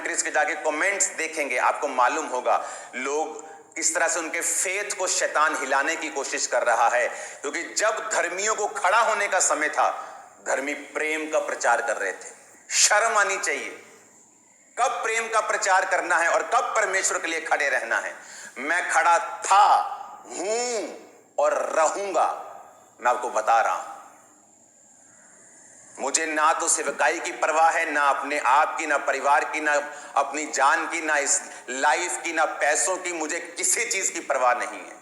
Countries के जाके comments देखेंगे, आपको मालूम होगा लोग किस तरह से उनके फेथ को शैतान हिलाने की कोशिश कर रहा है। क्योंकि जब धर्मियों को खड़ा होने का समय था, धर्मी प्रेम का प्रचार कर रहे थे। शर्म आनी चाहिए। कब प्रेम का प्रचार करना है और कब परमेश्वर के लिए खड़े रहना है। मैं खड़ा था, हूं और रहूंगा। मैं आपको बता रहा हूं, मुझे ना तो सेवकाई की परवाह है, ना अपने आप की, ना परिवार की, ना अपनी जान की, ना इस लाइफ की, ना पैसों की। मुझे किसी चीज की परवाह नहीं है।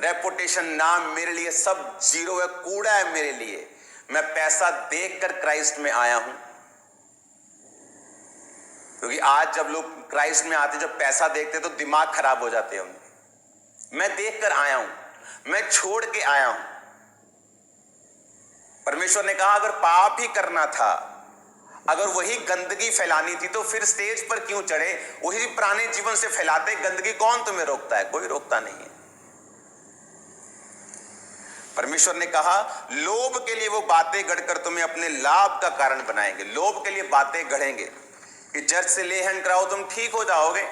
रेपुटेशन, नाम मेरे लिए सब जीरो है, कूड़ा है मेरे लिए। मैं पैसा देखकर क्राइस्ट में आया हूं। क्योंकि आज जब लोग क्राइस्ट में आते, जब पैसा देखते तो दिमाग खराब हो जाते हैं उनके। मैं देखकर आया हूं, मैं छोड़ के आया हूं। परमेश्वर ने कहा अगर पाप ही करना था, अगर वही गंदगी फैलानी थी तो फिर स्टेज पर क्यों चढ़े? वही पुराने जीवन से फैलाते गंदगी। कौन तुम्हें रोकता है? कोई रोकता नहीं है। परमेश्वर ने कहा लोभ के लिए वो बातें गढ़कर तुम्हें अपने लाभ का कारण बनाएंगे। लोभ के लिए बातें गढ़ेंगे कि चर्च से ले हैंड कराओ, तुम ठीक हो जाओगे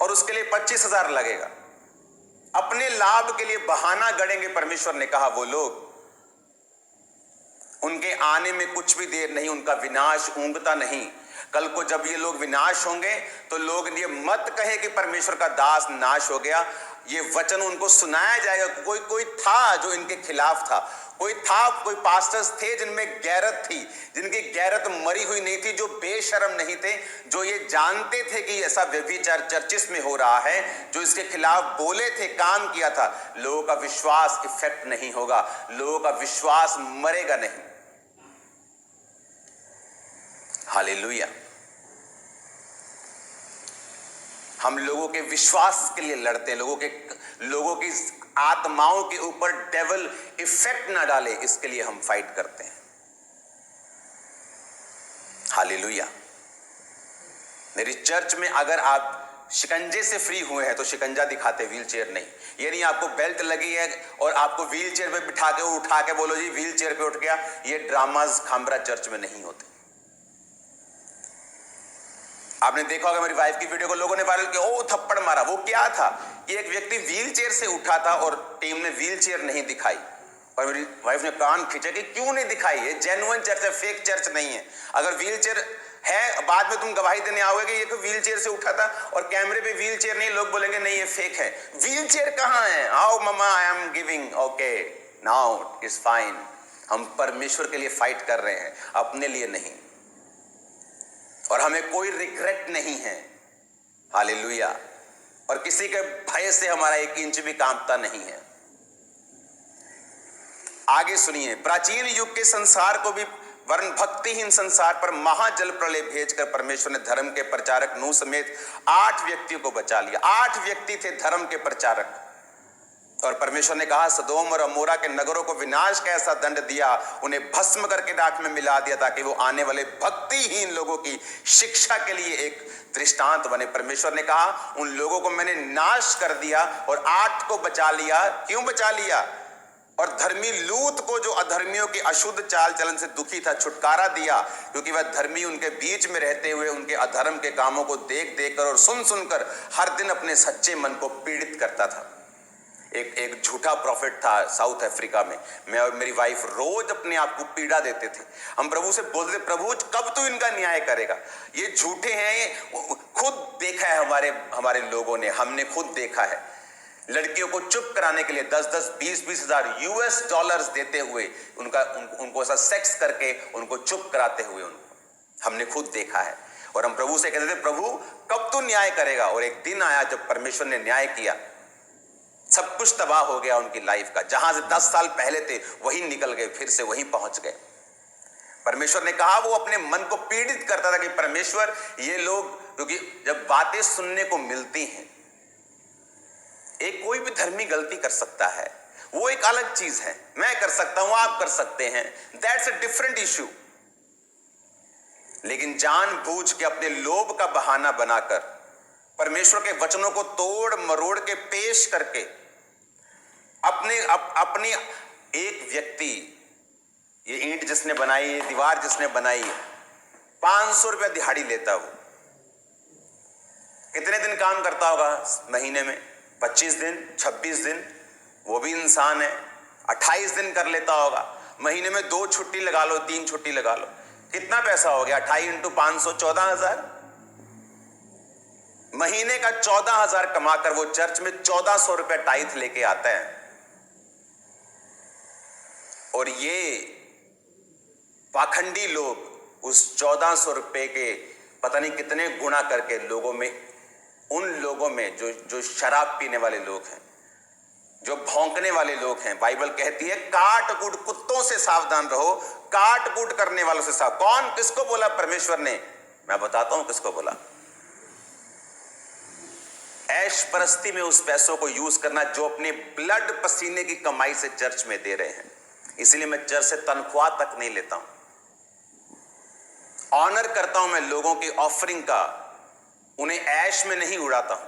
और उसके लिए 25,000 लगेगा। अपने लाभ के लिए बहाना गढ़ेंगे। परमेश्वर ने कहा वो लोग, उनके आने में कुछ भी देर नहीं, उनका विनाश ऊंघता नहीं। कल को जब ये लोग विनाश होंगे तो लोग ये मत कहे कि परमेश्वर का दास नाश हो गया। ये वचन उनको सुनाया जाएगा। कोई था जो इनके खिलाफ था, कोई पास्टर्स थे जिनमें गैरत थी, जिनकी गैरत मरी हुई नहीं थी, जो बेशर्म नहीं थे, जो ये जानते थे कि ऐसा व्यभिचार चर्चिस में हो रहा है, जो इसके खिलाफ बोले थे, काम किया था। लोगों का विश्वास इफेक्ट नहीं होगा, लोगों का विश्वास मरेगा नहीं। हालेलुया। हम लोगों के विश्वास के लिए लड़ते हैं। लोगों की आत्माओं के ऊपर डेविल इफेक्ट ना डाले, इसके लिए हम फाइट करते हैं। हालेलुया। मेरी चर्च में अगर आप शिकंजे से फ्री हुए हैं तो शिकंजा दिखाते, व्हील चेयर नहीं। ये नहीं आपको बेल्ट लगी है और आपको व्हील चेयर पे बिठा के उठा के बोलो जी व्हील चेयर पे उठ गया। ये ड्रामाज खामरा चर्च में नहीं होते। आपने देखा होगा मेरी वाइफ की वीडियो को लोगों ने वायरल किया, ओ थप्पड़ मारा। वो क्या था कि एक व्यक्ति व्हील चेयर से उठा था और टीम ने व्हील चेयर नहीं दिखाई और मेरी वाइफ ने कान खींचा कि क्यों नहीं दिखाई? ये जेन्युइन चर्च है, फेक चर्च नहीं है। अगर व्हील चेयर है, बाद में तुम गवाही देने आओगे कि ये तो व्हील चेयर से उठा था और कैमरे पे व्हील चेयर नहीं, लोग बोलेंगे नहीं ये फेक है। व्हील चेयर कहां है? आओ मम्मा, I am giving, okay now it's fine. हम परमेश्वर के लिए फाइट कर रहे हैं, अपने लिए नहीं। और हमें कोई रिग्रेट नहीं है। हालेलुया। और किसी के भय से हमारा 1 इंच भी कांपता नहीं है। आगे सुनिए, प्राचीन युग के संसार को भी वर्ण भक्तिहीन संसार पर महाजल प्रलय भेजकर परमेश्वर ने धर्म के प्रचारक नूह समेत 8 व्यक्तियों को बचा लिया। 8 व्यक्ति थे धर्म के प्रचारक। और परमेश्वर ने कहा सदोम और अमोरा के नगरों को विनाश का ऐसा दंड दिया, उन्हें भस्म करके राख में मिला दिया, ताकि वो आने वाले भक्तिहीन लोगों की शिक्षा के लिए एक दृष्टांत बने। परमेश्वर ने कहा उन लोगों को मैंने नाश कर दिया और 8 को बचा लिया। क्यों बचा लिया? और धर्मी लूत को, जो अधर्मियों की अशुद्ध चाल चलन से दुखी था, छुटकारा दिया, क्योंकि वह धर्मी उनके बीच में रहते हुए उनके अधर्म के कामों को देख देख कर और सुन सुनकर हर दिन अपने सच्चे मन को पीड़ित करता था। एक झूठा प्रॉफिट था साउथ अफ्रीका में। मैं और मेरी वाइफ रोज अपने आप को पीड़ा देते थे। हम प्रभु से बोलते, प्रभु कब तू इनका न्याय करेगा? ये झूठे हैं। ये खुद देखा है हमारे लोगों ने, हमने खुद देखा है। लड़कियों को चुप कराने के लिए 10-10, 20-20 हजार US डॉलर्स देते हुए उनको ऐसा सेक्स करके उनको चुप कराते हुए हमने खुद देखा है। और हम प्रभु से कहते थे प्रभु कब तू न्याय करेगा? और एक दिन आया जब परमेश्वर ने न्याय किया। सब कुछ तबाह हो गया उनकी लाइफ का। जहां से 10 साल पहले थे वहीं निकल गए, फिर से वहीं पहुंच गए। परमेश्वर ने कहा, वो अपने मन को पीड़ित करता था कि परमेश्वर ये लोग, क्योंकि जब बातें सुनने को मिलती हैं, एक कोई भी धर्मी गलती कर सकता है, वो एक अलग चीज है। मैं कर सकता हूं, आप कर सकते हैं, दैट्स अ डिफरेंट इश्यू। लेकिन जानबूझ के अपने लोभ का बहाना बनाकर परमेश्वर के वचनों को तोड़ मरोड़ के पेश करके अपनी एक व्यक्ति, ये ईंट जिसने बनाई, ये दीवार जिसने बनाई, 500 रुपया दिहाड़ी लेता वो। कितने दिन काम करता होगा महीने में? 25 दिन, 26 दिन, वो भी इंसान है। 28 दिन कर लेता होगा, महीने में 2 छुट्टी लगा लो, 3 छुट्टी लगा लो, कितना पैसा हो गया? 28 × 500 14,000। महीने का 14,000 कमाकर वो चर्च में 1400 रुपए टाइथ लेके आता है। और ये पाखंडी लोग उस 1400 रुपए के पता नहीं कितने गुना करके लोगों में, उन लोगों में जो शराब पीने वाले लोग हैं, जो भौंकने वाले लोग हैं, बाइबल कहती है काट कूट कुत्तों से सावधान रहो, काट कूट करने वालों से सावधान। कौन, किसको बोला परमेश्वर ने? मैं बताता हूं किसको बोला। ऐश परस्ती में उस पैसों को यूज करना जो अपने ब्लड पसीने की कमाई से चर्च में दे रहे हैं। इसलिए मैं चर्च से तनख्वाह तक नहीं लेता हूं। ऑनर करता हूं मैं लोगों की ऑफरिंग का, उन्हें ऐश में नहीं उड़ाता हूं।